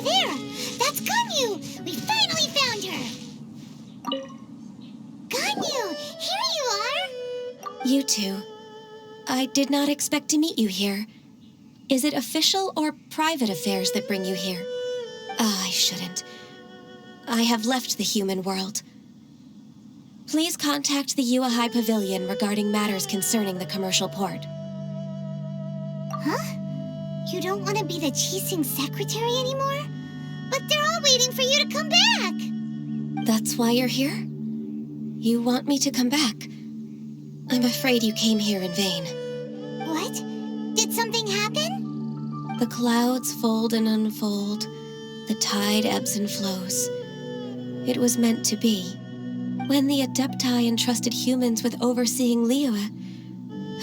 there! That's Ganyu! We finally found her! Ganyu! Here you are! You two. I did not expect to meet you here. Is it official or private affairs that bring you here? I shouldn't. I have left the human world. Please contact the Yuehai Pavilion regarding matters concerning the commercial port. Huh? You don't want to be the Qixing secretary anymore? But they're all waiting for you to come back! That's why you're here? You want me to come back? I'm afraid you came here in vain. What? Did something happen? The clouds fold and unfold. The tide ebbs and flows. It was meant to be. When the Adepti entrusted humans with overseeing Liyue,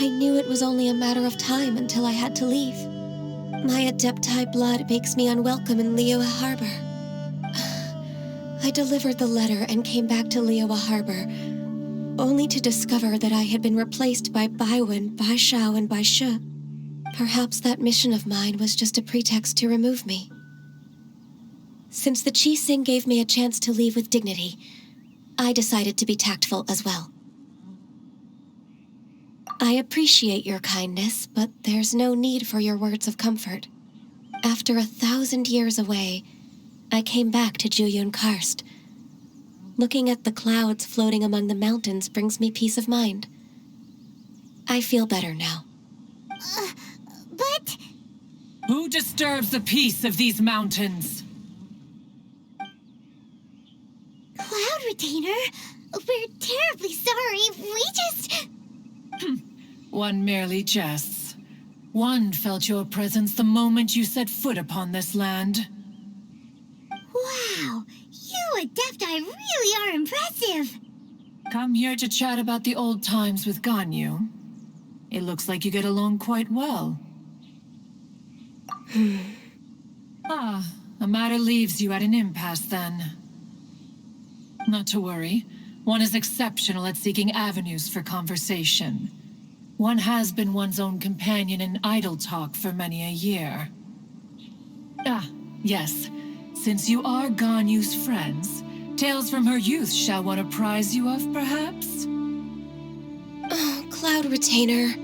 I knew it was only a matter of time until I had to leave. My Adepti blood makes me unwelcome in Liyue Harbor. I delivered the letter and came back to Liyue Harbor, only to discover that I had been replaced by Baiwen, Baishao, and Baishu. Perhaps that mission of mine was just a pretext to remove me. Since the Qixing gave me a chance to leave with dignity, I decided to be tactful as well. I appreciate your kindness, but there's no need for your words of comfort. After 1,000 years away, I came back to Juyun Karst. Looking at the clouds floating among the mountains brings me peace of mind. I feel better now. But... Who disturbs the peace of these mountains? Cloud Retainer, we're terribly sorry. We just... One merely jests. One felt your presence the moment you set foot upon this land. Wow, you Adepti really are impressive. Come here to chat about the old times with Ganyu. It looks like you get along quite well. A matter leaves you at an impasse then. Not to worry. One is exceptional at seeking avenues for conversation. One has been one's own companion in idle talk for many a year. Yes. Since you are Ganyu's friends, tales from her youth shall one apprise you of, perhaps? Oh, Cloud Retainer.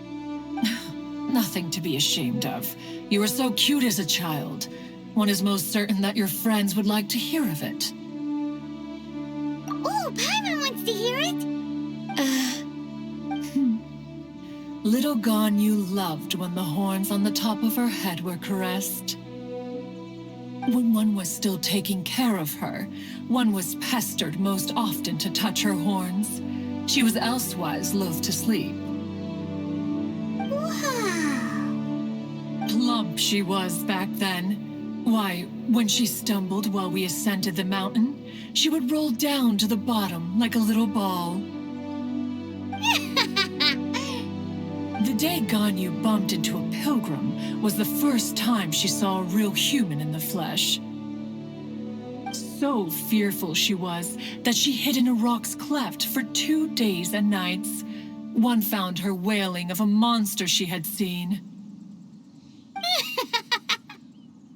Nothing to be ashamed of. You were so cute as a child. One is most certain that your friends would like to hear of it. Oh, Paimon wants to hear it. Little Ganyu loved when the horns on the top of her head were caressed. When one was still taking care of her, one was pestered most often to touch her horns. She was elsewise loath to sleep. Wow. Plump she was back then. Why, when she stumbled while we ascended the mountain, she would roll down to the bottom like a little ball. The day Ganyu bumped into a pilgrim was the first time she saw a real human in the flesh. So fearful she was that she hid in a rock's cleft for 2 days and nights. One found her wailing of a monster she had seen.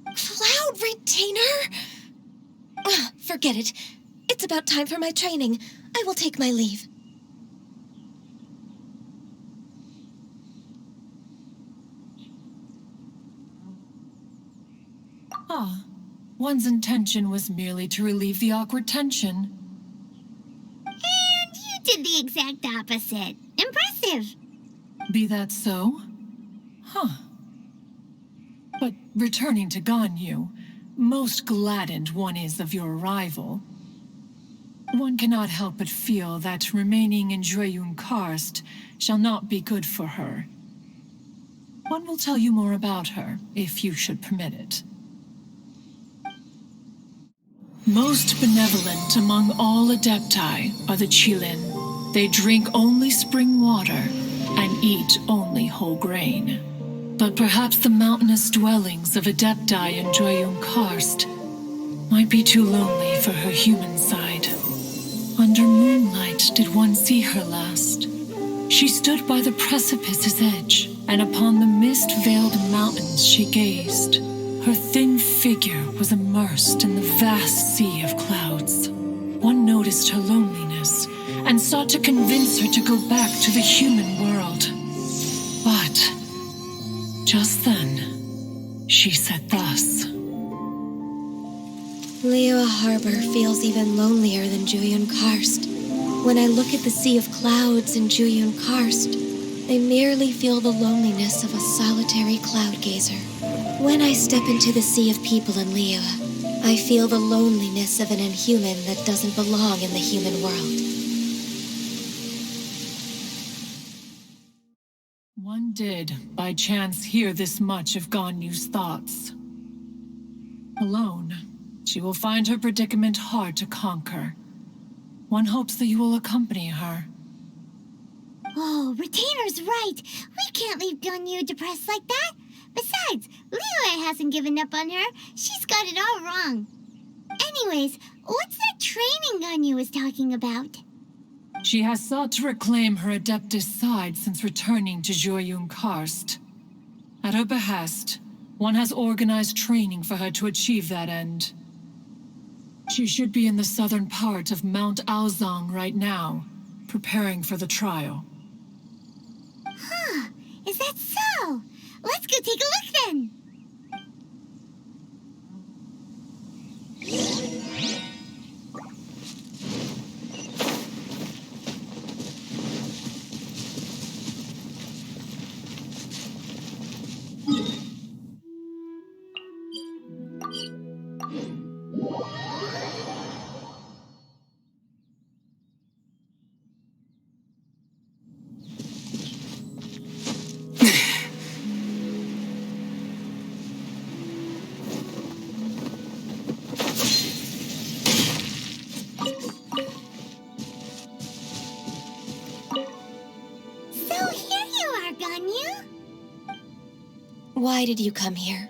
Cloud Retainer? Forget it. It's about time for my training. I will take my leave. One's intention was merely to relieve the awkward tension. And you did the exact opposite. Impressive. Be that so? But returning to Ganyu, most gladdened one is of your arrival. One cannot help but feel that remaining in Juyun Karst shall not be good for her. One will tell you more about her, if you should permit it. Most benevolent among all Adepti are the Qilin. They drink only spring water and eat only whole grain. But perhaps the mountainous dwellings of Adepti in Juyun Karst might be too lonely for her human side. Under moonlight did one see her last. She stood by the precipice's edge, and upon the mist-veiled mountains she gazed. Her thin figure was immersed in the vast sea of clouds. One noticed her loneliness and sought to convince her to go back to the human world. But just then, she said thus. Liyue Harbor feels even lonelier than Juyun Karst. When I look at the sea of clouds in Juyun Karst, I merely feel the loneliness of a solitary cloud gazer. When I step into the sea of people in Liyue, I feel the loneliness of an inhuman that doesn't belong in the human world. One did, by chance, hear this much of Ganyu's thoughts. Alone, she will find her predicament hard to conquer. One hopes that you will accompany her. Oh, Retainer's right. We can't leave Ganyu depressed like that. Besides, Liyue hasn't given up on her. She's got it all wrong. Anyways, what's that training Ganyu was talking about? She has sought to reclaim her Adeptus side since returning to Juyun Karst. At her behest, one has organized training for her to achieve that end. She should be in the southern part of Mount Aozang right now, preparing for the trial. Huh, is that so? Let's go take a look then. So here you are, Ganyu. Why did you come here?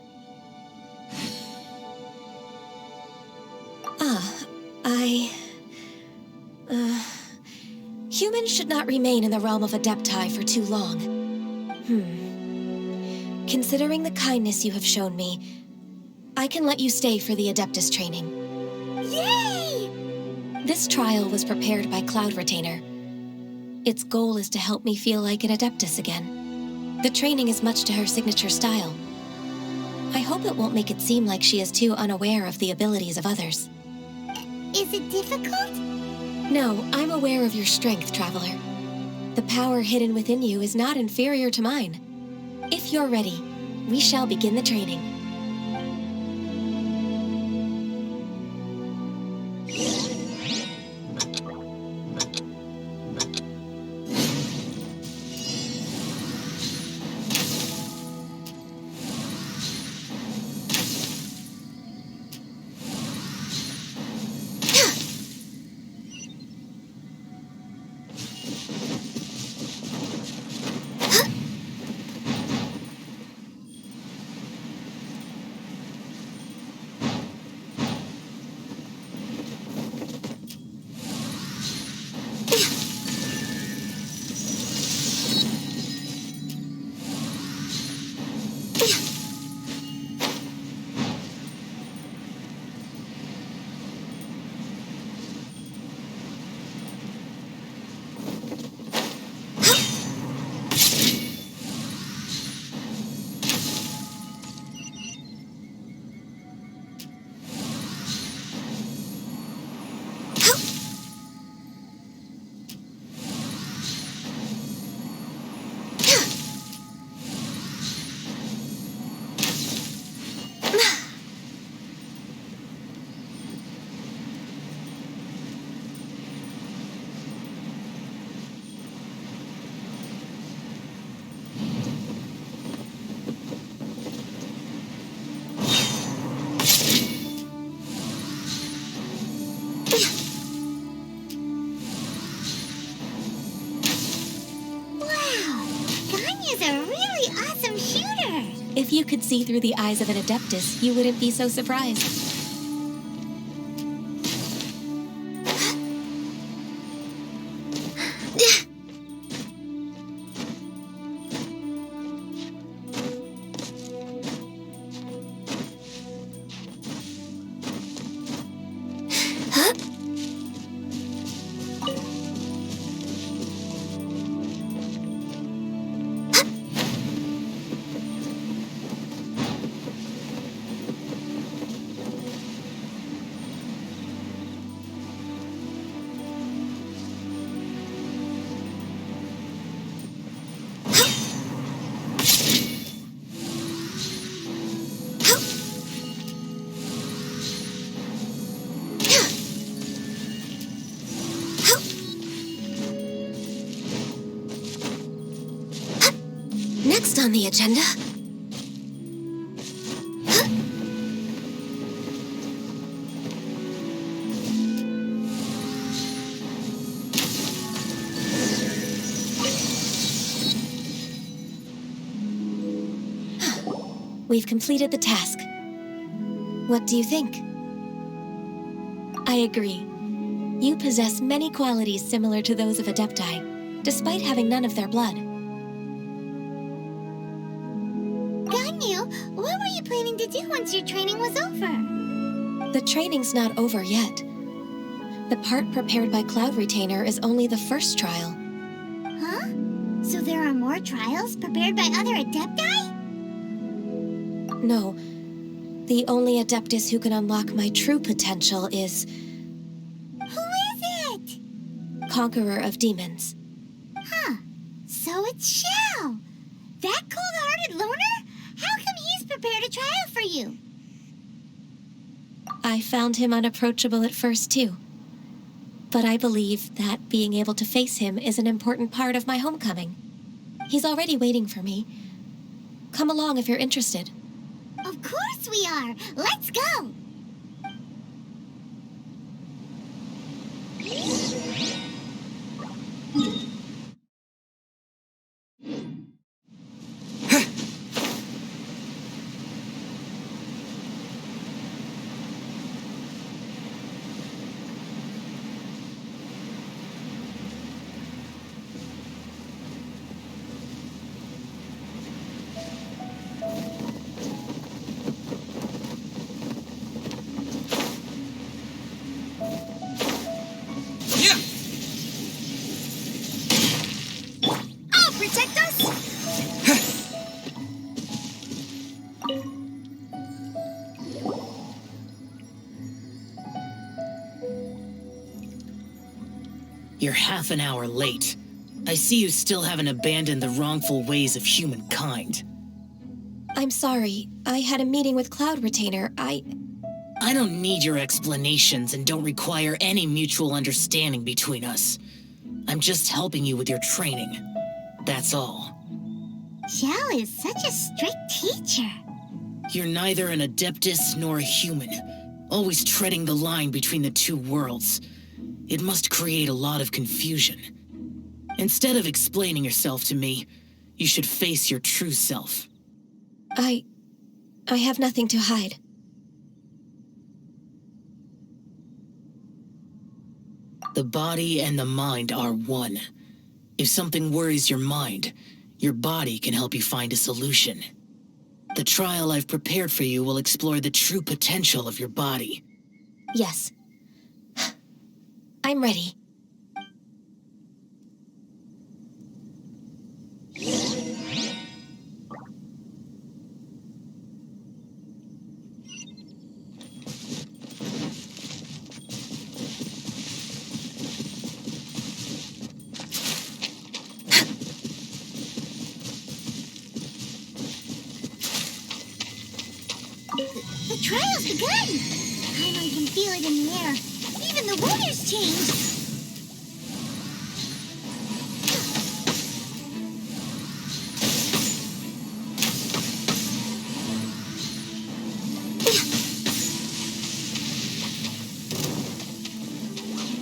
Humans should not remain in the realm of Adepti for too long. Considering the kindness you have shown me, I can let you stay for the Adeptus training. Yay! This trial was prepared by Cloud Retainer. Its goal is to help me feel like an Adeptus again. The training is much to her signature style. I hope it won't make it seem like she is too unaware of the abilities of others. Is it difficult? No, I'm aware of your strength, Traveler. The power hidden within you is not inferior to mine. If you're ready, we shall begin the training. If you could see through the eyes of an Adeptus, you wouldn't be so surprised. Next on the agenda... We've completed the task. What do you think? I agree. You possess many qualities similar to those of Adepti, despite having none of their blood. Ganyu, what were you planning to do once your training was over? The training's not over yet. The part prepared by Cloud Retainer is only the first trial. Huh? So there are more trials prepared by other Adepti? No. The only Adeptus who can unlock my true potential is... Who is it? Conqueror of Demons. Huh. So it's Shao. That cold-hearted loner? How come he's prepared a trial for you? I found him unapproachable at first, too. But I believe that being able to face him is an important part of my homecoming. He's already waiting for me. Come along if you're interested. Of course we are. Let's go. You're half an hour late. I see you still haven't abandoned the wrongful ways of humankind. I'm sorry. I had a meeting with Cloud Retainer. I don't need your explanations and don't require any mutual understanding between us. I'm just helping you with your training. That's all. Shao is such a strict teacher. You're neither an Adeptus nor a human, always treading the line between the two worlds. It must create a lot of confusion. Instead of explaining yourself to me, you should face your true self. I have nothing to hide. The body and the mind are one. If something worries your mind, your body can help you find a solution. The trial I've prepared for you will explore the true potential of your body. Yes. I'm ready. The trial's begun! Paimon can feel it in the air. Even the weather's changed!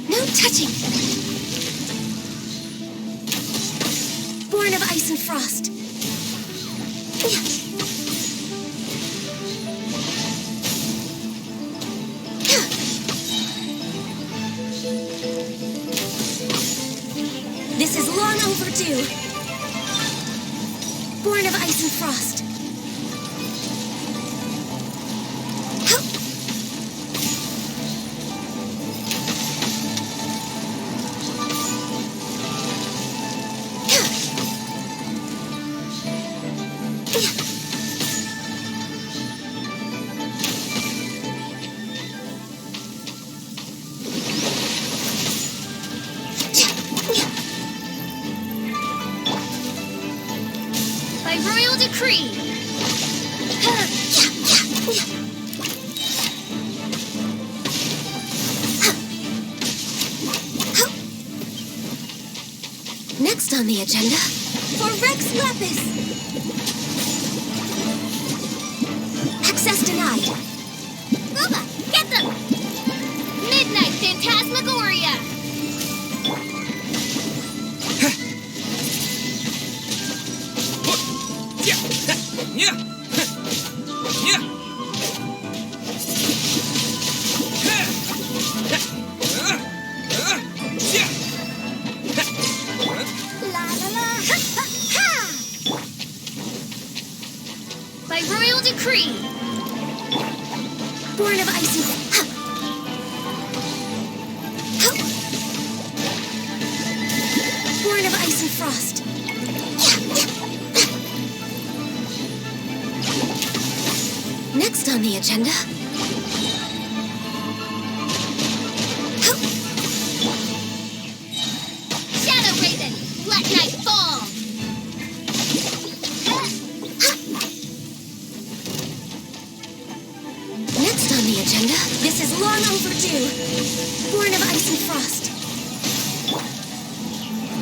No touching! Born of ice and frost. This is long overdue. Born of ice and frost. Next on the agenda, for Rex Lapis. Access denied. Luba, get them! Midnight Phantasmagoria! La la la! Ha ha ha! By royal decree! Born of ice and... Ha! Ho! Born of ice and frost. Next on the agenda... Ho! Shadow Raven! Let night fall! Next on the agenda, this is long overdue. Born of ice and frost.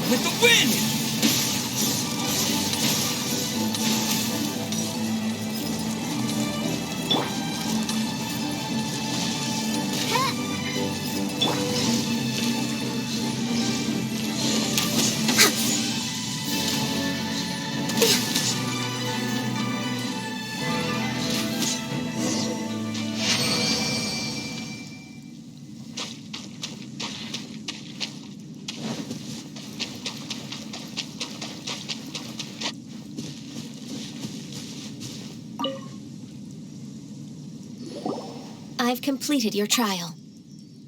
With the wind! I've completed your trial.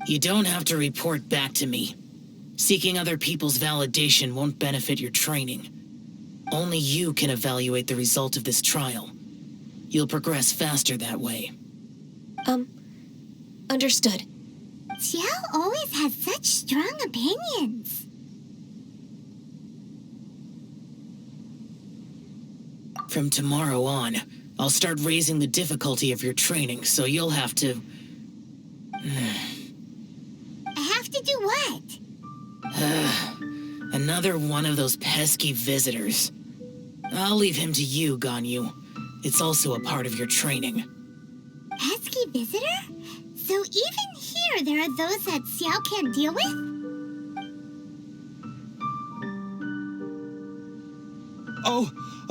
You don't have to report back to me. Seeking other people's validation won't benefit your training. Only you can evaluate the result of this trial. You'll progress faster that way. Understood. Xiao always has such strong opinions. From tomorrow on, I'll start raising the difficulty of your training, so you'll have to... I have to do what? Another one of those pesky visitors. I'll leave him to you, Ganyu. It's also a part of your training. Pesky visitor? So even here there are those that Xiao can't deal with?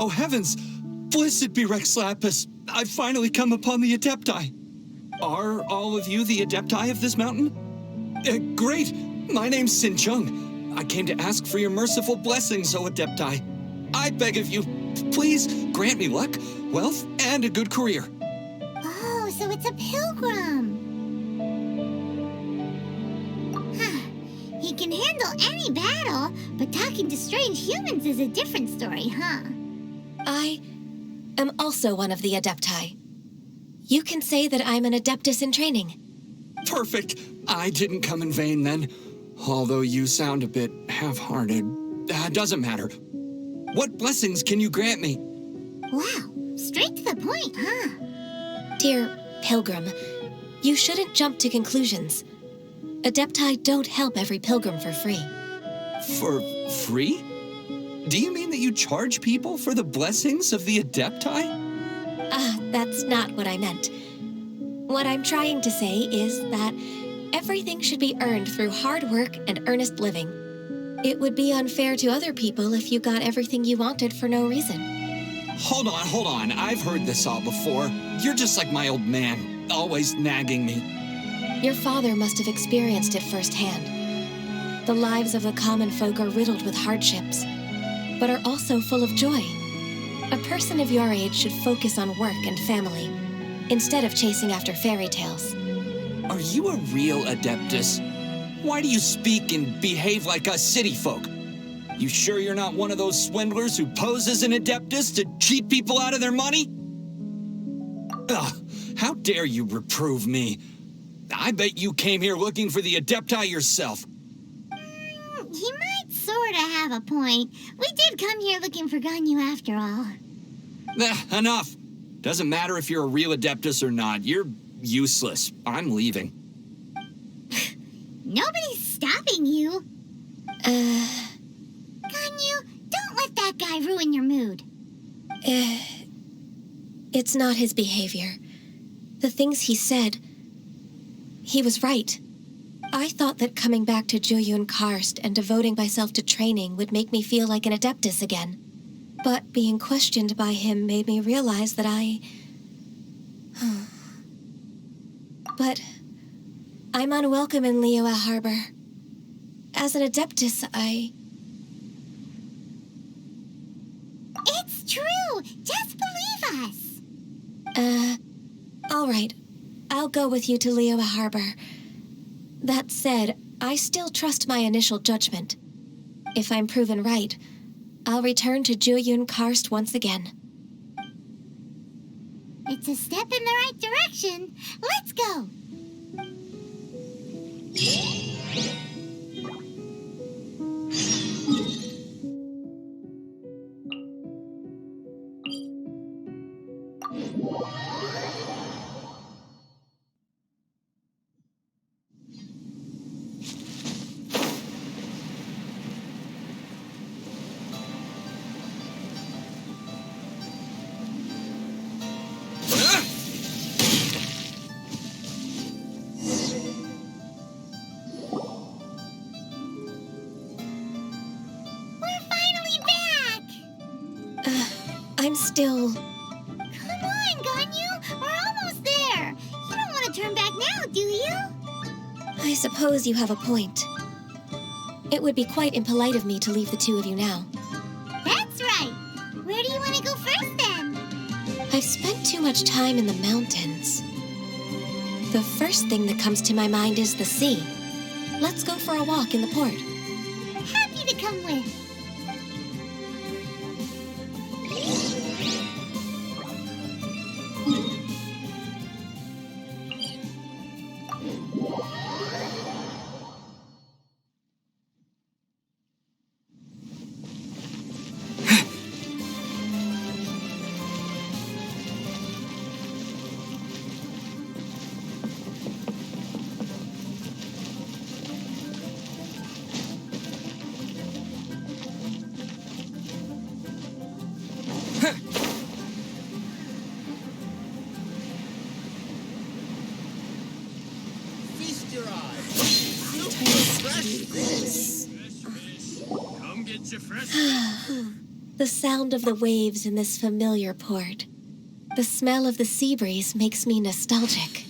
Oh heavens! Blessed be Rex Lapis! I've finally come upon the Adepti. Are all of you the Adepti of this mountain? Great! My name's Sin Chung. I came to ask for your merciful blessings, O Adepti. I beg of you, please grant me luck, wealth, and a good career. Oh, so it's a pilgrim. Huh. He can handle any battle, but talking to strange humans is a different story, huh? I am also one of the Adepti. You can say that I'm an Adeptus in training. Perfect. I didn't come in vain then. Although you sound a bit half-hearted. Doesn't matter. What blessings can you grant me? Wow, straight to the point, huh? Dear Pilgrim, you shouldn't jump to conclusions. Adepti don't help every pilgrim for free. For free? Do you mean that you charge people for the blessings of the Adepti? That's not what I meant. What I'm trying to say is that everything should be earned through hard work and earnest living. It would be unfair to other people if you got everything you wanted for no reason. Hold on. I've heard this all before. You're just like my old man, always nagging me. Your father must have experienced it firsthand. The lives of the common folk are riddled with hardships, but are also full of joy. A person of your age should focus on work and family, instead of chasing after fairy tales. Are you a real Adeptus? Why do you speak and behave like us city folk? You sure you're not one of those swindlers who pose as an Adeptus to cheat people out of their money? Ugh, how dare you reprove me? I bet you came here looking for the Adepti yourself. He might sorta have a point. We did come here looking for Ganyu after all. Enough. Doesn't matter if you're a real Adeptus or not. You're useless. I'm leaving. Nobody's stopping you. Ganyu, guy ruin your mood? It's not his behavior. The things he said, he was right. I thought that coming back to Jueyun Karst and devoting myself to training would make me feel like an Adeptus again. But being questioned by him made me realize that But I'm unwelcome in Liyue Harbor. As an Adeptus, It's true! Just believe us! All right. I'll go with you to Liyue Harbor. That said, I still trust my initial judgment. If I'm proven right, I'll return to Jueyun Karst once again. It's a step in the right direction. Let's go! I'm still... Come on, Ganyu! We're almost there! You don't want to turn back now, do you? I suppose you have a point. It would be quite impolite of me to leave the two of you now. That's right! Where do you want to go first, then? I've spent too much time in the mountains. The first thing that comes to my mind is the sea. Let's go for a walk in the port. Happy to come with. Feast your eyes. Super fresh. Come get your fresh. The sound of the waves in this familiar port. The smell of the sea breeze makes me nostalgic.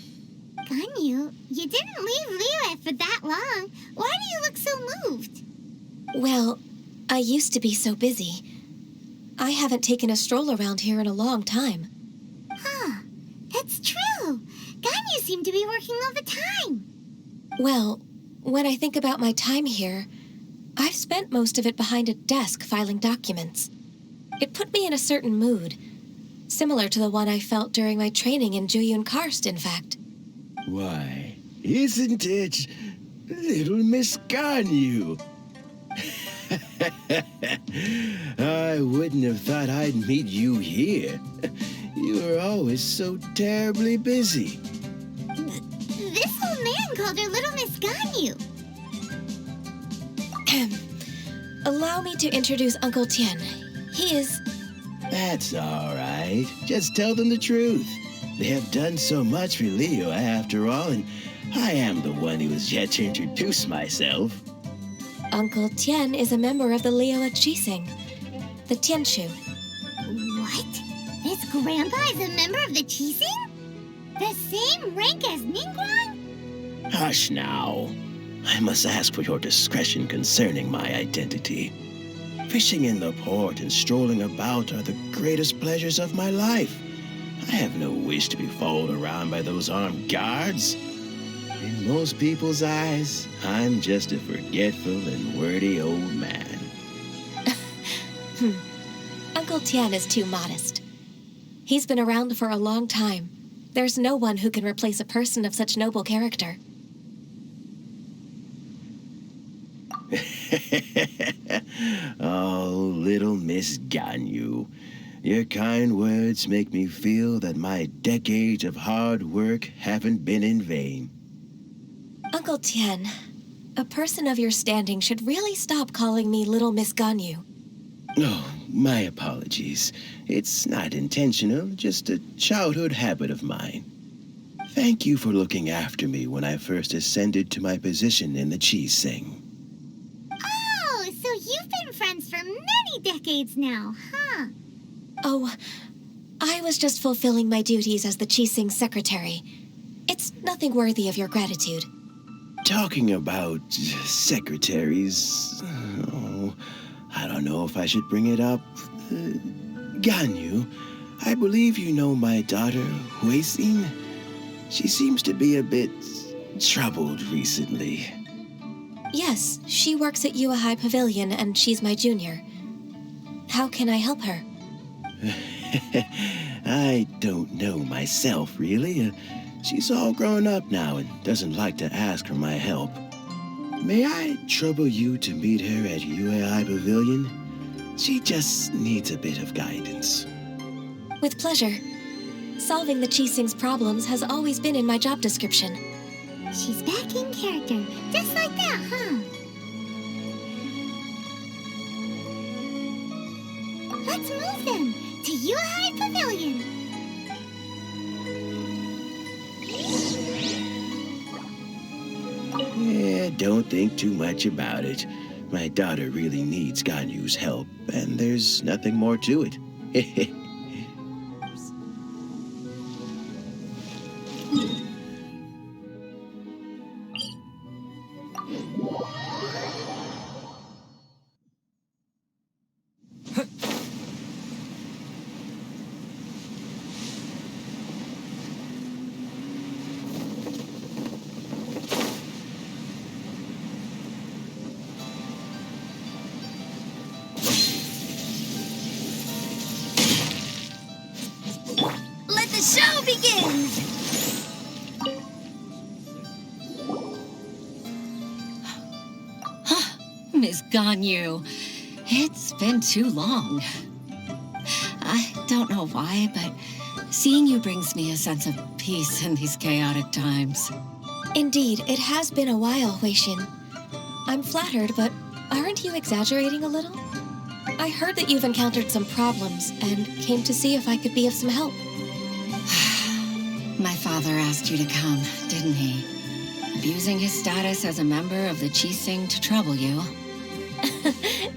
Ganyu, you didn't leave Liyue for that long. Why do you look so moved? Well, I used to be so busy. I haven't taken a stroll around here in a long time. Huh, that's true. Ganyu seemed to be working all the time. Well, when I think about my time here, I've spent most of it behind a desk filing documents. It put me in a certain mood, similar to the one I felt during my training in Jueyun Karst, in fact. Why, isn't it little Miss Ganyu? I wouldn't have thought I'd meet you here. You were always so terribly busy. This old man called her Little Miss Ganyu. Allow me to introduce Uncle Tien. He is... That's all right. Just tell them the truth. They have done so much for Liyue after all, and I am the one who has yet to introduce myself. Uncle Tien is a member of the Liyue Qixing, the Tianshu. What? This grandpa is a member of the Qixing? The same rank as Ningguang? Hush now. I must ask for your discretion concerning my identity. Fishing in the port and strolling about are the greatest pleasures of my life. I have no wish to be followed around by those armed guards. In most people's eyes, I'm just a forgetful and wordy old man. Uncle Tien is too modest. He's been around for a long time. There's no one who can replace a person of such noble character. Oh, little Miss Ganyu. Your kind words make me feel that my decades of hard work haven't been in vain. Uncle Tien, a person of your standing should really stop calling me Little Miss Ganyu. Oh, my apologies. It's not intentional, just a childhood habit of mine. Thank you for looking after me when I first ascended to my position in the cheese sing. Oh, so you've been friends for many decades now, huh? Oh, I was just fulfilling my duties as the Qixing secretary. It's nothing worthy of your gratitude. Talking about secretaries, oh, I don't know if I should bring it up. Ganyu, I believe you know my daughter, Huixin. She seems to be a bit troubled recently. Yes, she works at Yuehai Pavilion and she's my junior. How can I help her? I don't know myself, really. She's all grown up now and doesn't like to ask for my help. May I trouble you to meet her at Yuehai Pavilion? She just needs a bit of guidance. With pleasure. Solving the Qixing's problems has always been in my job description. She's back in character, just like that, huh? Let's move then to Yuehai Pavilion. Yeah, don't think too much about it. My daughter really needs Ganyu's help, and there's nothing more to it. Let the show begin! Miss Ganyu, it's been too long. I don't know why, but seeing you brings me a sense of peace in these chaotic times. Indeed, it has been a while, Huixin. I'm flattered, but aren't you exaggerating a little? I heard that you've encountered some problems and came to see if I could be of some help. My father asked you to come, didn't he? Abusing his status as a member of the Qixing to trouble you.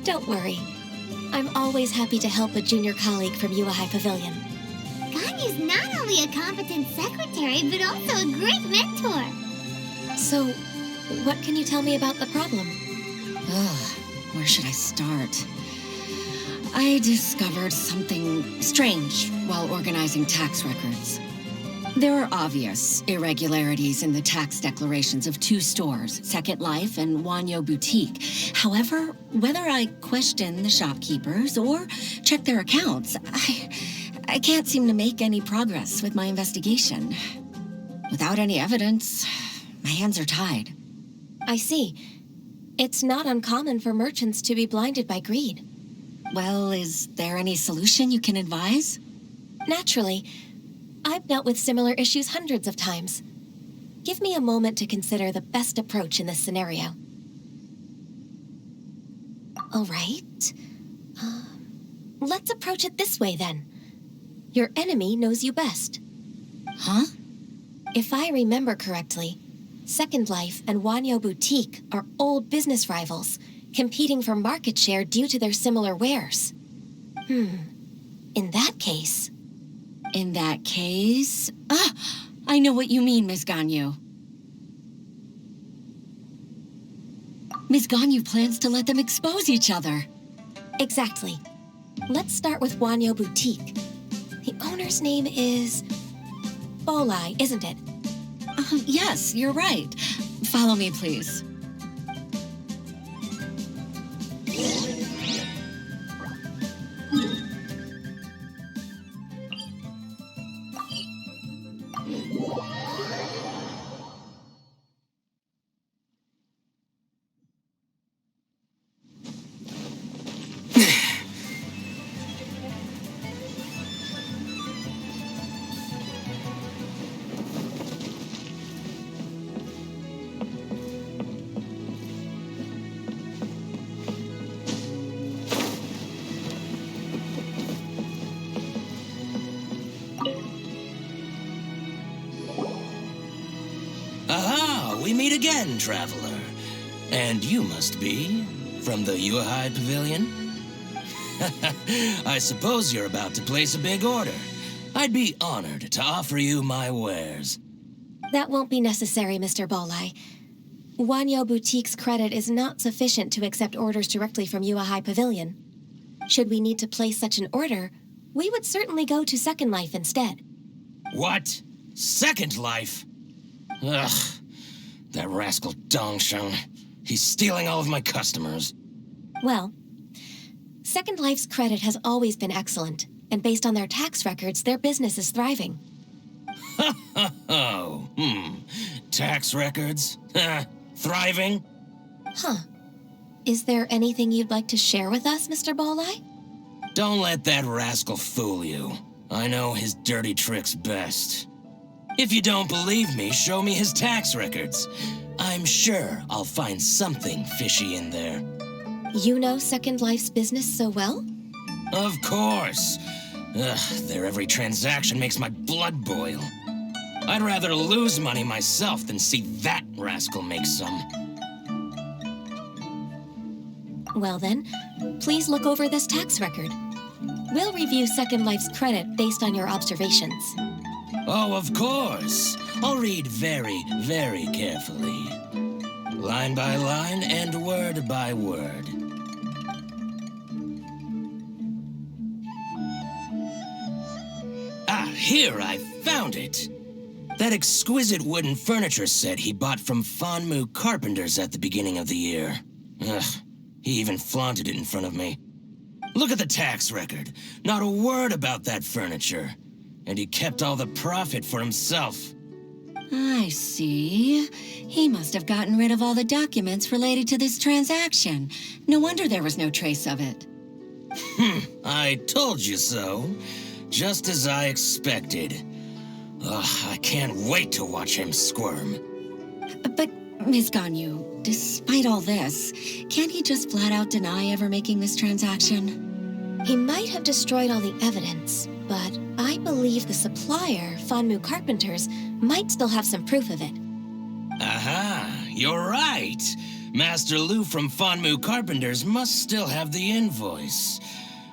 Don't worry. I'm always happy to help a junior colleague from Yuehai Pavilion. Ganyu's not only a competent secretary, but also a great mentor. So, what can you tell me about the problem? Ugh, where should I start? I discovered something strange while organizing tax records. There are obvious irregularities in the tax declarations of two stores, Second Life and Wanyo Boutique. However, whether I question the shopkeepers or check their accounts, I can't seem to make any progress with my investigation. Without any evidence, my hands are tied. I see. It's not uncommon for merchants to be blinded by greed. Well, is there any solution you can advise? Naturally. I've dealt with similar issues hundreds of times. Give me a moment to consider the best approach in this scenario. All right. Let's approach it this way, then. Your enemy knows you best. Huh? If I remember correctly, Second Life and Wanyo Boutique are old business rivals, competing for market share due to their similar wares. In that case... I know what you mean, Miss Ganyu. Miss Ganyu plans to let them expose each other. Exactly. Let's start with Wanyo Boutique. The owner's name is... Bolai, isn't it? Yes, you're right. Follow me, please. we meet again, traveler. And you must be from the Yuehai Pavilion? I suppose you're about to place a big order. I'd be honored to offer you my wares. That won't be necessary, Mr. Bolai. Wanyo Boutique's credit is not sufficient to accept orders directly from Yuehai Pavilion. Should we need to place such an order, we would certainly go to Second Life instead. What? Second Life? Ugh. That rascal Dongsheng. He's stealing all of my customers. Well, Second Life's credit has always been excellent, and based on their tax records, their business is thriving. Oh, tax records? Thriving? Huh. Is there anything you'd like to share with us, Mr. Bolai? Don't let that rascal fool you. I know his dirty tricks best. If you don't believe me, show me his tax records. I'm sure I'll find something fishy in there. You know Second Life's business so well? Of course. Ugh, their every transaction makes my blood boil. I'd rather lose money myself than see that rascal make some. Well then, please look over this tax record. We'll review Second Life's credit based on your observations. Oh, of course. I'll read very, very carefully. Line by line and word by word. Ah, here, I found it. That exquisite wooden furniture set he bought from Fanmu Carpenters at the beginning of the year. Ugh, he even flaunted it in front of me. Look at the tax record. Not a word about that furniture. And he kept all the profit for himself. I see. He must have gotten rid of all the documents related to this transaction. No wonder there was no trace of it. I told you so. Just as I expected. Ugh, I can't wait to watch him squirm. But, Ms. Ganyu, despite all this, can't he just flat out deny ever making this transaction? He might have destroyed all the evidence, but I believe the supplier, Fanmu Carpenters, might still have some proof of it. Aha, you're right. Master Lu from Fanmu Carpenters must still have the invoice.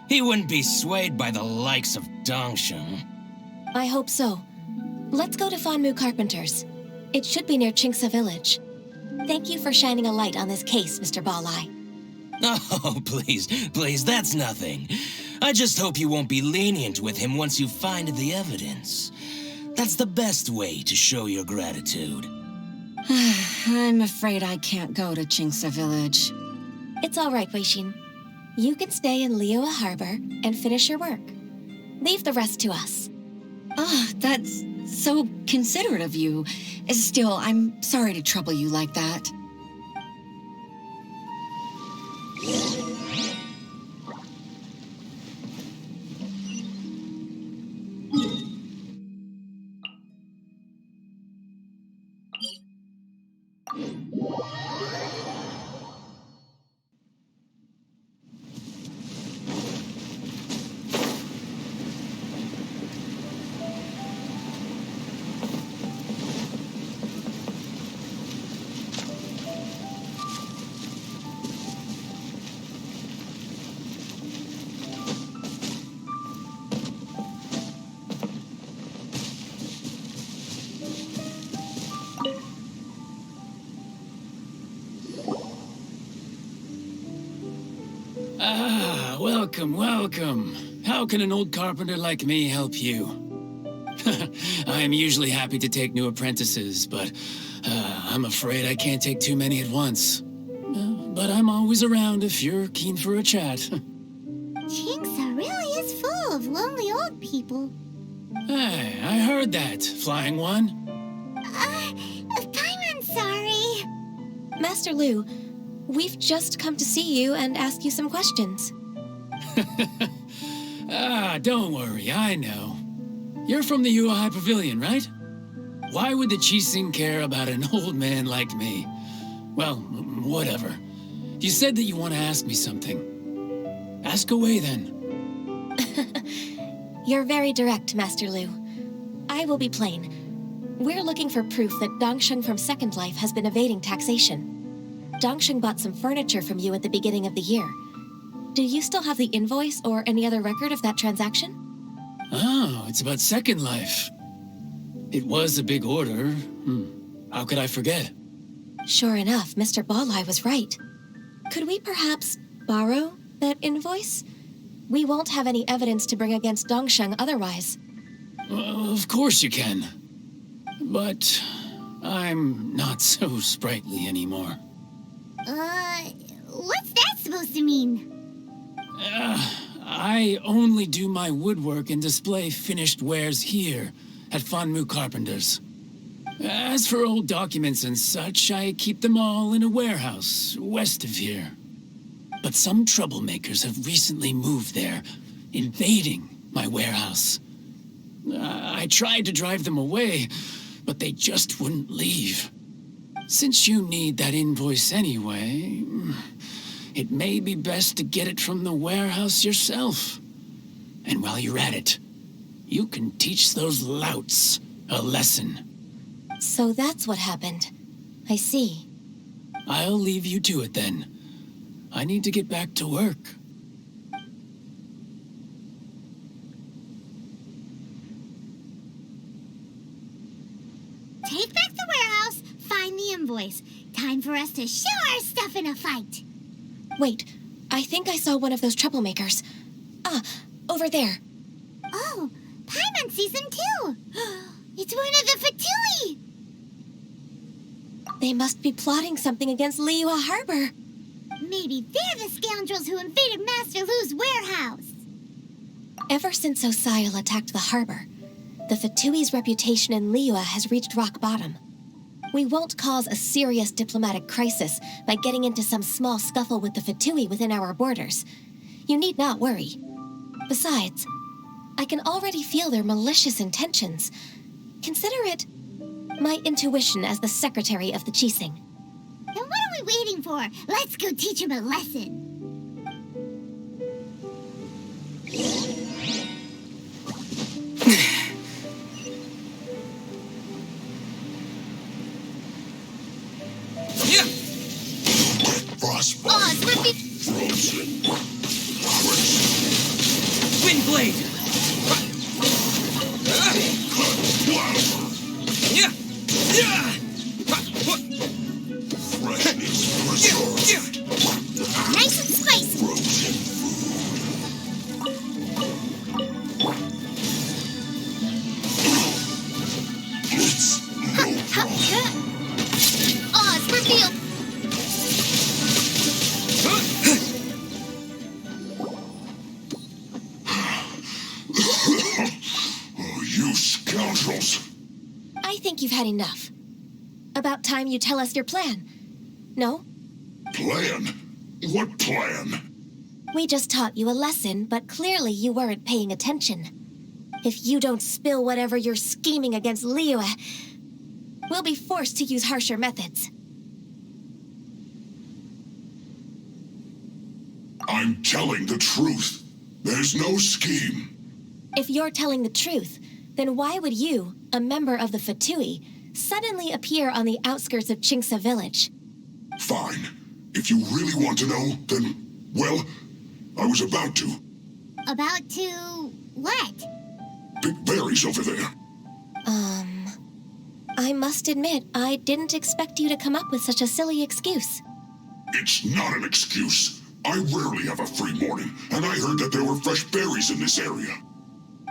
He wouldn't be swayed by the likes of Dongsheng. I hope so. Let's go to Fanmu Carpenters. It should be near Chingsa Village. Thank you for shining a light on this case, Mr. Balai. Oh, please, that's nothing. I just hope you won't be lenient with him once you find the evidence. That's the best way to show your gratitude. I'm afraid I can't go to Chingsa Village. It's all right, Weishin. You can stay in Liyue Harbor and finish your work. Leave the rest to us. That's so considerate of you. Still, I'm sorry to trouble you like that. Welcome. How can an old carpenter like me help you? I am usually happy to take new apprentices, but I'm afraid I can't take too many at once. But I'm always around if you're keen for a chat. Chingsa really is full of lonely old people. Hey, I heard that, Flying One. I'm sorry. Master Lu, we've just come to see you and ask you some questions. Don't worry, I know. You're from the Yuehai Pavilion, right? Why would the Qixing care about an old man like me? Well, whatever. You said that you want to ask me something. Ask away, then. You're very direct, Master Lu. I will be plain. We're looking for proof that Dongsheng from Second Life has been evading taxation. Dongsheng bought some furniture from you at the beginning of the year. Do you still have the invoice or any other record of that transaction? Oh, it's about Second Life. It was a big order. How could I forget? Sure enough, Mr. Ballai was right. Could we perhaps borrow that invoice? We won't have any evidence to bring against Dongsheng otherwise. Of course you can. But I'm not so sprightly anymore. What's that supposed to mean? I only do my woodwork and display finished wares here at Fanmu Carpenter's. As for old documents and such, I keep them all in a warehouse west of here. But some troublemakers have recently moved there, invading my warehouse. I tried to drive them away, but they just wouldn't leave. Since you need that invoice anyway, it may be best to get it from the warehouse yourself. And while you're at it, you can teach those louts a lesson. So that's what happened. I see. I'll leave you to it then. I need to get back to work. Take back the warehouse, find the invoice. Time for us to show our stuff in a fight. Wait, I think I saw one of those troublemakers. Ah, over there. Oh, Paimon sees them too. It's one of the Fatui. They must be plotting something against Liyue Harbor. Maybe they're the scoundrels who invaded Master Lu's warehouse. Ever since Osial attacked the harbor, the Fatui's reputation in Liyue has reached rock bottom. We won't cause a serious diplomatic crisis by getting into some small scuffle with the Fatui within our borders. You need not worry. Besides, I can already feel their malicious intentions. Consider it my intuition as the secretary of the Qixing. Then what are we waiting for? Let's go teach him a lesson. Frostbite. Oh, it's Whippy. Frozen. Windblade! Freshness preserved. Nice and spicy. Frozen food. It's no problem. Oh, it's revealed. Oh, you scoundrels. I think you've had enough. About time you tell us your plan. No? Plan? What plan? We just taught you a lesson, but clearly you weren't paying attention. If you don't spill whatever you're scheming against Liyue, we'll be forced to use harsher methods. I'm telling the truth. There's no scheme. If you're telling the truth, then why would you, a member of the Fatui, suddenly appear on the outskirts of Qingsa village? Fine. If you really want to know, then, well, I was about to. About to what? Big berries over there. I must admit, I didn't expect you to come up with such a silly excuse. It's not an excuse. I rarely have a free morning, and I heard that there were fresh berries in this area.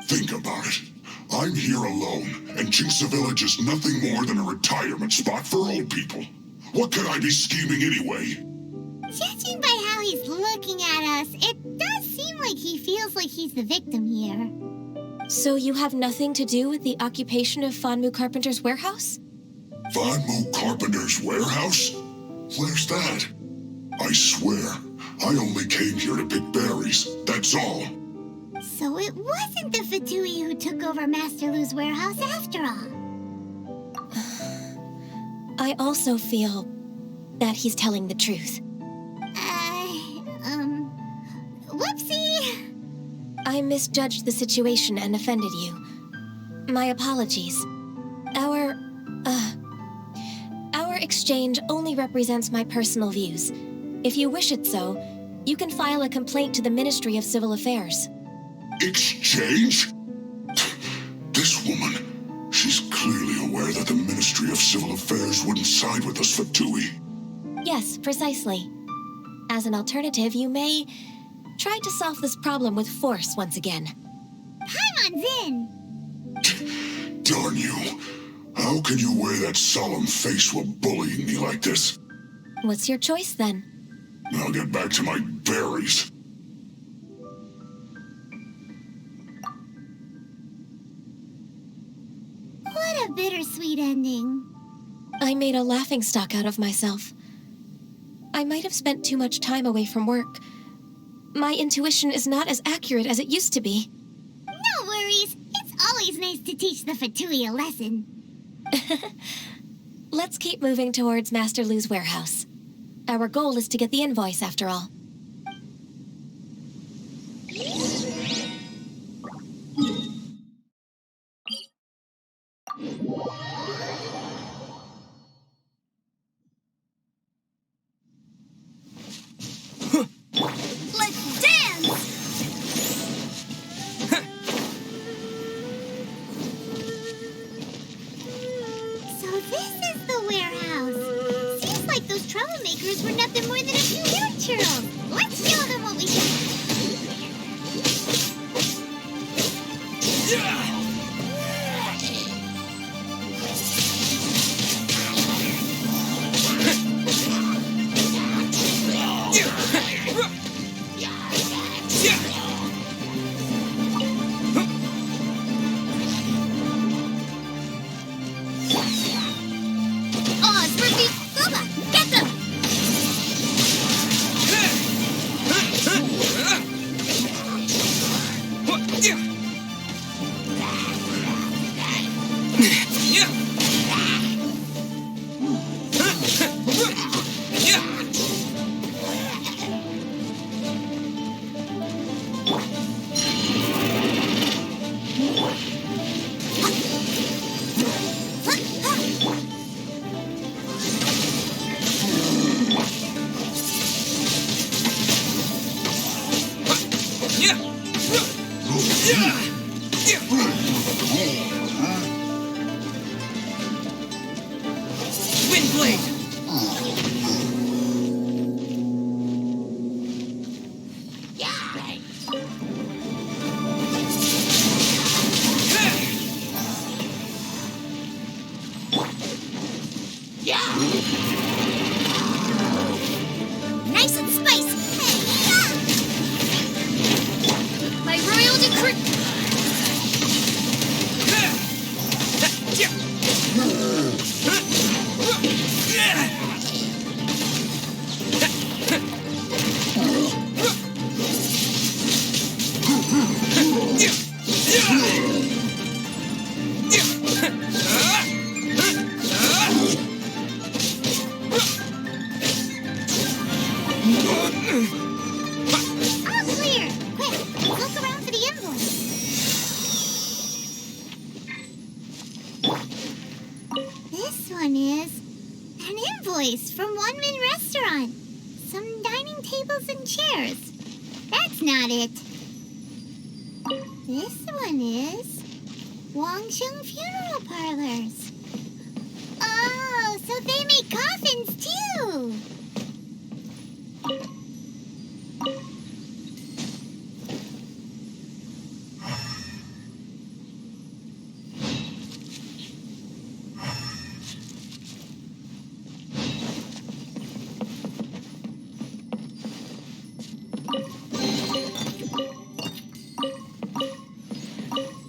Think about it. I'm here alone, and Qingsa Village is nothing more than a retirement spot for old people. What could I be scheming anyway? Judging by how he's looking at us, it does seem like he feels like he's the victim here. So you have nothing to do with the occupation of Fanmu Carpenter's warehouse? Fanmu Carpenter's warehouse? Where's that? I swear, I only came here to pick berries, that's all. So it wasn't the Fatui who took over Master Lu's warehouse after all. I also feel that he's telling the truth. Whoopsie! I misjudged the situation and offended you. My apologies. Our exchange only represents my personal views. If you wish it so, you can file a complaint to the Ministry of Civil Affairs. Exchange? This woman, she's clearly aware that the Ministry of Civil Affairs wouldn't side with us for Tui. Yes, precisely. As an alternative, you may try to solve this problem with force once again. Paimon's in! Darn you. How can you wear that solemn face while bullying me like this? What's your choice, then? I'll get back to my berries. What a bittersweet ending. I made a laughingstock out of myself. I might have spent too much time away from work. My intuition is not as accurate as it used to be. No worries. It's always nice to teach the Fatui a lesson. Let's keep moving towards Master Lu's warehouse. Our goal is to get the invoice, after all. Let's dance! So this is the warehouse. Seems like those troublemakers were nothing more than a few hair churls. Let's show them what we got. Oh, it's Ruby! Boba! Get them! Nice and spicy. My royal decree. All clear. Quick, look around for the invoice. This one is an invoice from One Min Restaurant. Some dining tables and chairs. That's not it. This one is Wangsheng Funeral Parlors. Oh, so they make coffins too.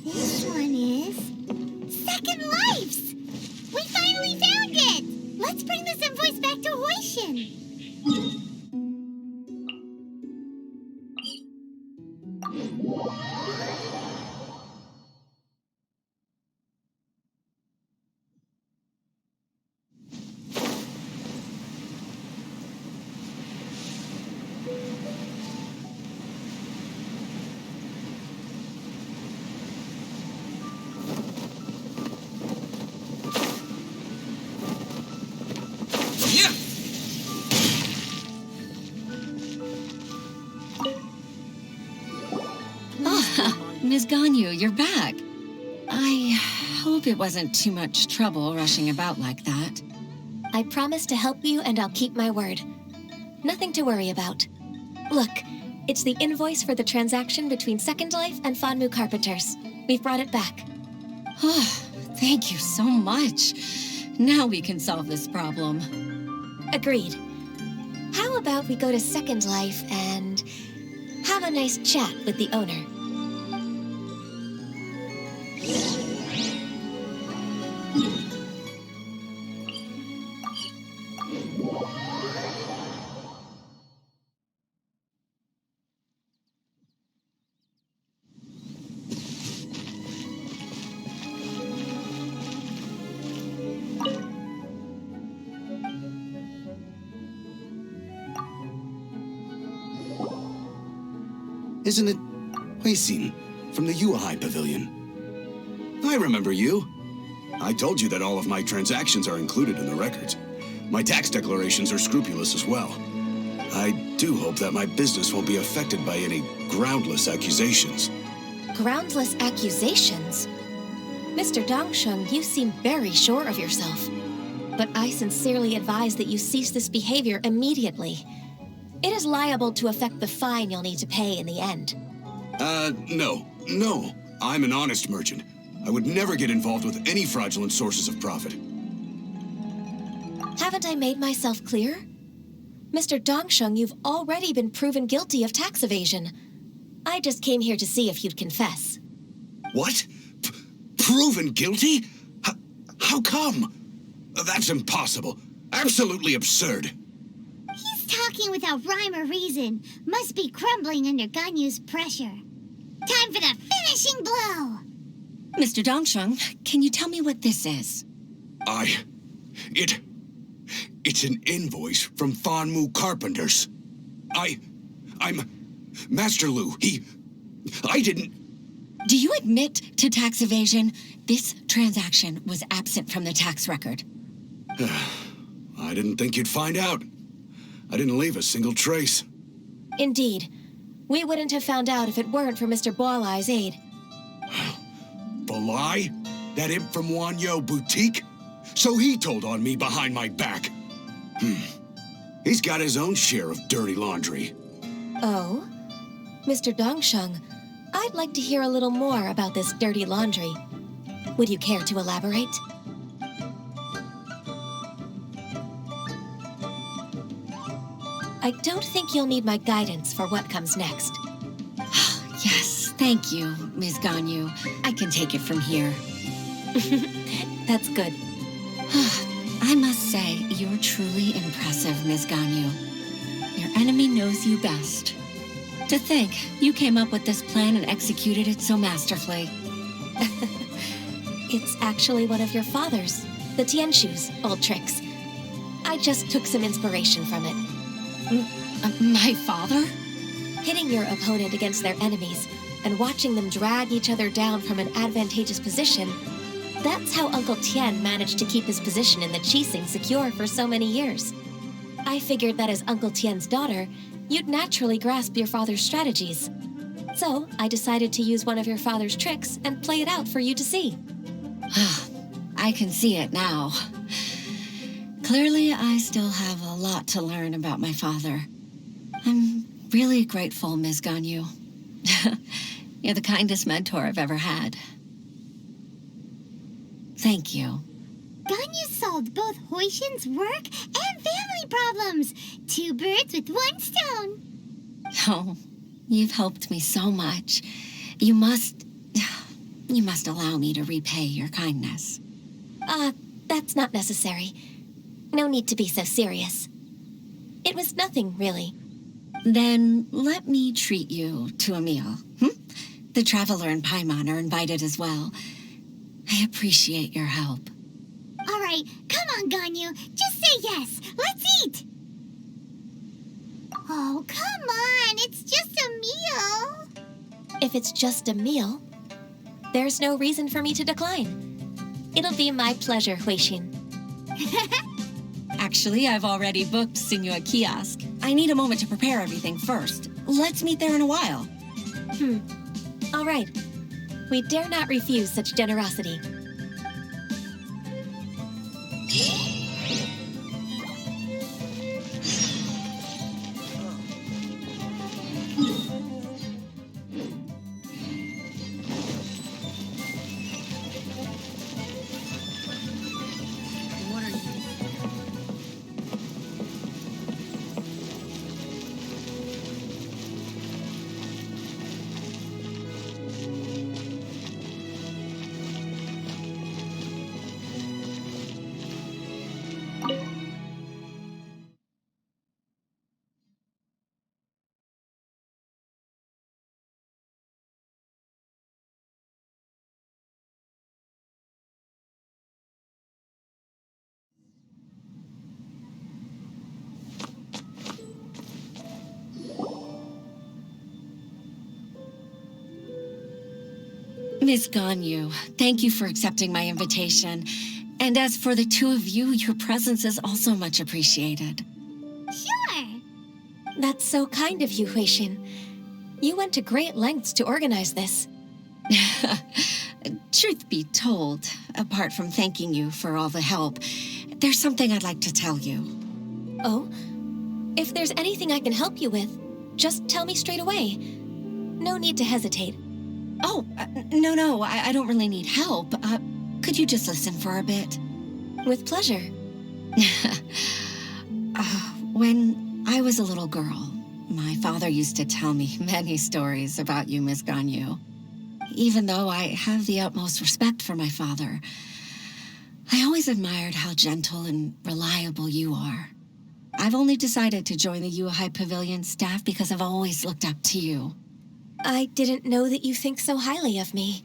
This one is Second Lives. We finally found it. Let's bring this invoice back to Hoishin. Ms. Ganyu, you're back. I hope it wasn't too much trouble rushing about like that. I promise to help you and I'll keep my word. Nothing to worry about. Look, it's the invoice for the transaction between Second Life and Fanmu Carpenters. We've brought it back. Oh, thank you so much. Now we can solve this problem. Agreed. How about we go to Second Life and have a nice chat with the owner? Isn't it Huixin from the Yuehai Pavilion? I remember you. I told you that all of my transactions are included in the records. My tax declarations are scrupulous as well. I do hope that my business won't be affected by any groundless accusations. Groundless accusations? Mr. Dongsheng, you seem very sure of yourself. But I sincerely advise that you cease this behavior immediately. It is liable to affect the fine you'll need to pay in the end. No. I'm an honest merchant. I would never get involved with any fraudulent sources of profit. Haven't I made myself clear? Mr. Dongsheng, you've already been proven guilty of tax evasion. I just came here to see if you'd confess. What? Proven guilty? How come? That's impossible. Absolutely absurd. He's talking without rhyme or reason. Must be crumbling under Ganyu's pressure. Time for the finishing blow! Mr. Dongsheng, can you tell me what this is? It's an invoice from Fanmu Carpenters. I'm Master Lu. I didn't... Do you admit to tax evasion? This transaction was absent from the tax record. I didn't think you'd find out. I didn't leave a single trace. Indeed. We wouldn't have found out if it weren't for Mr. Boalai's aid. Balai? That imp from Wanyo Boutique? So he told on me behind my back. He's got his own share of dirty laundry. Oh? Mr. Dongsheng, I'd like to hear a little more about this dirty laundry. Would you care to elaborate? I don't think you'll need my guidance for what comes next. Yes, thank you, Ms. Ganyu. I can take it from here. That's good. I must say, you're truly impressive, Ms. Ganyu. Your enemy knows you best. To think, you came up with this plan and executed it so masterfully. It's actually one of your father's, the Tianshu's, old tricks. I just took some inspiration from it. My father? Pitting your opponent against their enemies and watching them drag each other down from an advantageous position, that's how Uncle Tian managed to keep his position in the Qixing secure for so many years. I figured that as Uncle Tian's daughter, you'd naturally grasp your father's strategies. So I decided to use one of your father's tricks and play it out for you to see. I can see it now. Clearly, I still have a lot to learn about my father. I'm really grateful, Ms. Ganyu. You're the kindest mentor I've ever had. Thank you. Ganyu solved both Huixin's work and family problems. 2 birds with 1 stone. Oh, you've helped me so much. You must allow me to repay your kindness. That's not necessary. No need to be so serious. It was nothing, really. Then let me treat you to a meal. The Traveler and Paimon are invited as well. I appreciate your help. All right, come on, Ganyu. Just say yes. Let's eat. Oh, come on. It's just a meal. If it's just a meal, there's no reason for me to decline. It'll be my pleasure, Huixin. Actually, I've already booked Sinua Kiosk. I need a moment to prepare everything first. Let's meet there in a while. All right. We dare not refuse such generosity. Miss Ganyu, thank you for accepting my invitation. And as for the two of you, your presence is also much appreciated. Sure. That's so kind of you, Huixin. You went to great lengths to organize this. Truth be told, apart from thanking you for all the help, there's something I'd like to tell you. Oh? If there's anything I can help you with, just tell me straight away. No need to hesitate. Oh, no, I don't really need help. Could you just listen for a bit? With pleasure. When I was a little girl, my father used to tell me many stories about you, Miss Ganyu. Even though I have the utmost respect for my father, I always admired how gentle and reliable you are. I've only decided to join the Yuhai Pavilion staff because I've always looked up to you. I didn't know that you think so highly of me.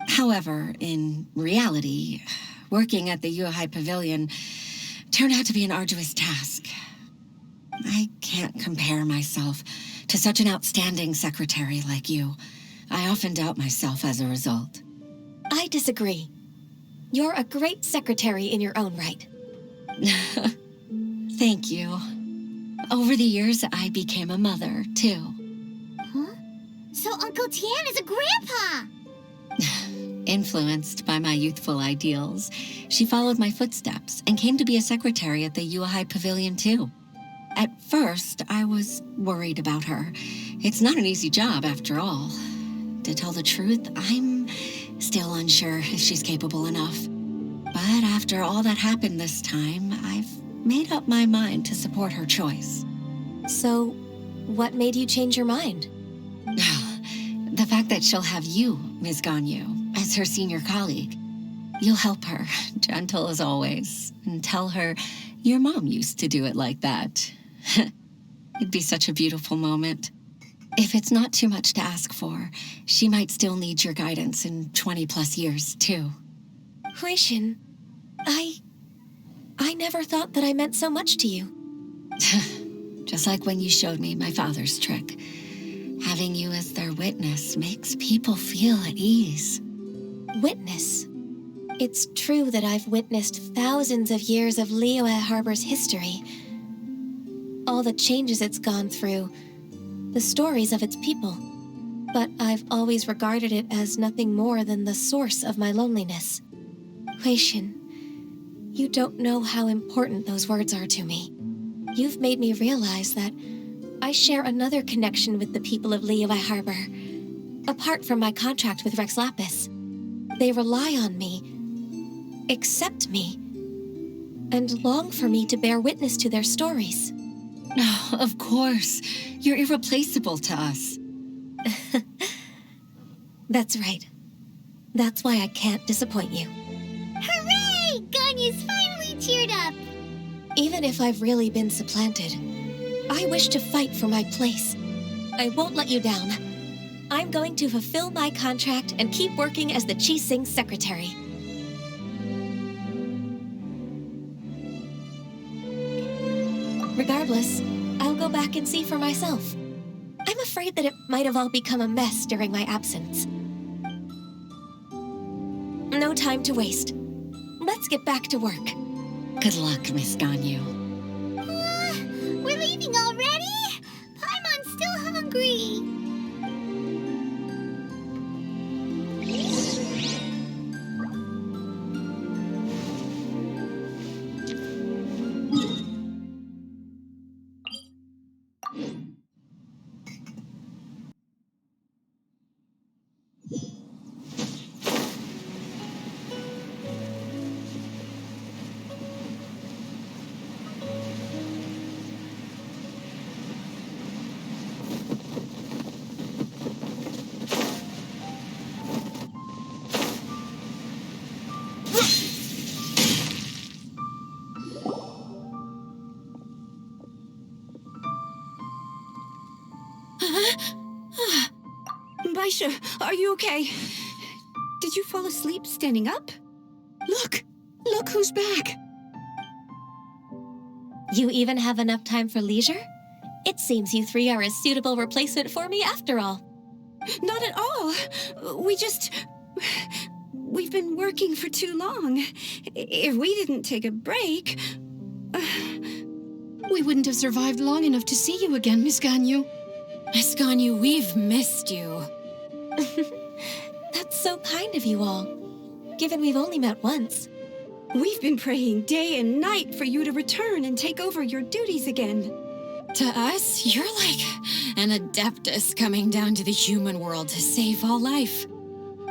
However, in reality, working at the Yuhai Pavilion turned out to be an arduous task. I can't compare myself to such an outstanding secretary like you. I often doubt myself as a result. I disagree. You're a great secretary in your own right. Thank you. Over the years, I became a mother, too. Huh? So Uncle Tian is a grandpa! Influenced by my youthful ideals, she followed my footsteps and came to be a secretary at the Yuhai Pavilion, too. At first, I was worried about her. It's not an easy job, after all. To tell the truth, I'm still unsure if she's capable enough. But after all that happened this time, I've made up my mind to support her choice. So, what made you change your mind? The fact that she'll have you, Ms. Ganyu, as her senior colleague. You'll help her, gentle as always, and tell her your mom used to do it like that. It'd be such a beautiful moment. If it's not too much to ask for, she might still need your guidance in 20+ years, too. Huixin, I never thought that I meant so much to you. Just like when you showed me my father's trick. Having you as their witness makes people feel at ease. Witness? It's true that I've witnessed thousands of years of Liyue Harbor's history. All the changes it's gone through, the stories of its people. But I've always regarded it as nothing more than the source of my loneliness. Huixin, you don't know how important those words are to me. You've made me realize that I share another connection with the people of Liyue Harbor, apart from my contract with Rex Lapis. They rely on me, accept me, and long for me to bear witness to their stories. Oh, of course. You're irreplaceable to us. That's right. That's why I can't disappoint you. Hooray! Ganyu's finally cheered up! Even if I've really been supplanted, I wish to fight for my place. I won't let you down. I'm going to fulfill my contract and keep working as the Qixing secretary. Regardless, I'll go back and see for myself. I'm afraid that it might have all become a mess during my absence. No time to waste. Let's get back to work. Good luck, Miss Ganyu. We're leaving already? Paimon's still hungry. Baisha, are you okay? Did you fall asleep standing up? Look! Look who's back! You even have enough time for leisure? It seems you three are a suitable replacement for me after all. Not at all. We've been working for too long. If we didn't take a break... We wouldn't have survived long enough to see you again, Miss Ganyu. Miss Ganyu, we've missed you. That's so kind of you all, given we've only met once. We've been praying day and night for you to return and take over your duties again. To us, you're like an adeptus coming down to the human world to save all life.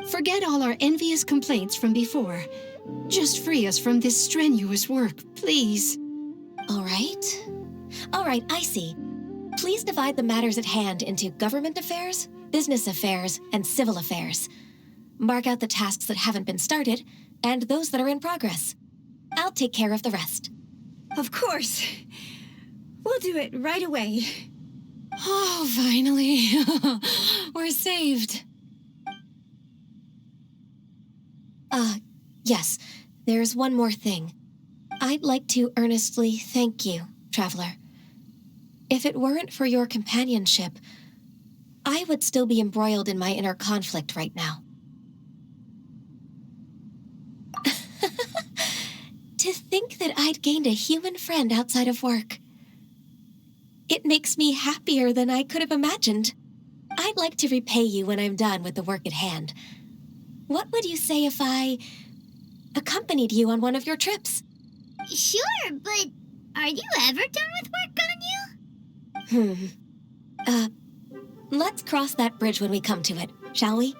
Forget all our envious complaints from before. Just free us from this strenuous work, please. All right, I see. Please divide the matters at hand into government affairs, business affairs, and civil affairs. Mark out the tasks that haven't been started, and those that are in progress. I'll take care of the rest. Of course. We'll do it right away. Oh, finally. We're saved. Yes, there's one more thing. I'd like to earnestly thank you, Traveler. If it weren't for your companionship, I would still be embroiled in my inner conflict right now. To think that I'd gained a human friend outside of work. It makes me happier than I could have imagined. I'd like to repay you when I'm done with the work at hand. What would you say if I accompanied you on one of your trips? Sure, but are you ever done with work, Ganyu? Let's cross that bridge when we come to it, shall we?